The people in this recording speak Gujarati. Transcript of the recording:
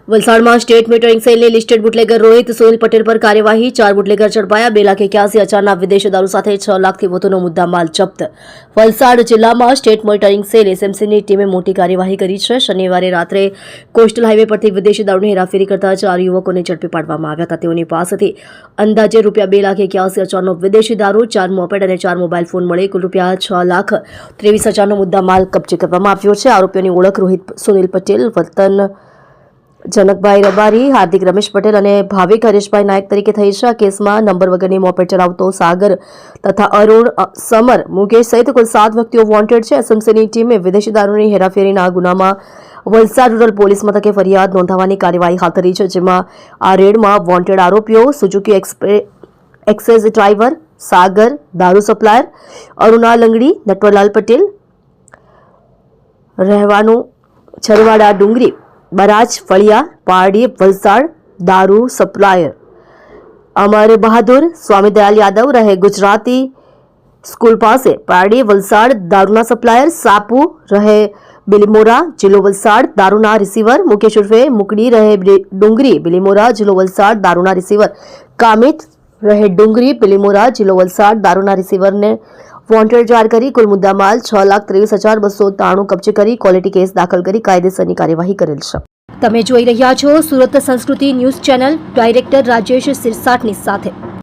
વલસાડમાં સ્ટેટ મોનિટરિંગ સેલની લિસ્ટેડ બુટલેગર રોહિત સોહિલ પટેલ પર કાર્યવાહી 4 બુટલેગર ઝડપાયા 2,81,000 વિદેશી દારૂ સાથે 6 લાખથી વધુનો મુદ્દામાલ જપ્ત વલસાડ જિલ્લામાં સ્ટેટ મોનિટરિંગ સેલ એસએમસીની ટીમે મોટી કાર્યવાહી કરી છે। શનિવારે રાત્રે કોસ્ટલ હાઈવે પરથી વિદેશી દારૂની હેરાફેરી કરતા 4 યુવકોને ઝડપી પાડવામાં આવ્યા હતા। તેઓની પાસેથી અંદાજે ₹2,81,000નો વિદેશી દારૂ 4 મોપેડ અને 4 મોબાઈલ ફોન મળી કુલ ₹6,23,000નો મુદ્દામાલ કબજે કરવામાં આવ્યો છે। આરોપીઓની ઓળખ રોહિત સોહિલ પટેલ, વતન જનકભાઈ રબારી, હાર્દિક રમેશ પટેલ અને ભાવિક હરેશભાઈ નાયક તરીકે થઈ છે। આ કેસમાં નંબર વગરની મોપેડ ચલાવતો સાગર તથા અરુણ, સમર, મુકેશ સહિત કુલ 7 વ્યક્તિઓ વોન્ટેડ છે। એસએમસીની ટીમે વિદેશી દારૂની હેરાફેરીના ગુનામાં વલસાડ રૂરલ પોલીસ મથકે ફરિયાદ નોંધાવવાની કાર્યવાહી હાથ ધરી છે, જેમાં આ રેડમાં વોન્ટેડ આરોપીઓ સુઝુકી એક્સેસ ડ્રાઈવર સાગર, દારૂ સપ્લાયર અરુણા લંગડી, નટવરલાલ પટેલ, રહેવાનું છરવાડા ડુંગરી, બરાજ ફળિયા, પારડી, વલસાડ, દારૂ સપ્લાયર અમર બહાદુર, સ્વામીદયાલ યાદવ, રહે ગુજરાતી સ્કૂલ પાસે, પારડી, વલસાડ, દારૂના સપ્લાયર સાપુ, રહે બિલીમોરા, જિલ્લો વલસાડ, દારૂના રિસીવર મુકેશ ઉર્ફે મુકડી, રહે ડુંગરી, બિલીમોરા, જિલ્લો વલસાડ, દારૂના રિસીવર કામિત, રહે ડુંગરી, બિલીમોરા, જિલ્લો વલસાડ, દારૂના રિસીવરને વોન્ટેડ જાહેર કરી કુલ મુદ્દામાલ 6,23,293 કબજે કરી ક્વોલિટી કેસ દાખલ કરી કાયદેસરની કાર્યવાહી કરેલ છે। તમે જોઈ રહ્યા છો સુરત સંસ્કૃતિ ન્યૂઝ ચેનલ, ડાયરેક્ટર રાજેશ સિરસાટની સાથે।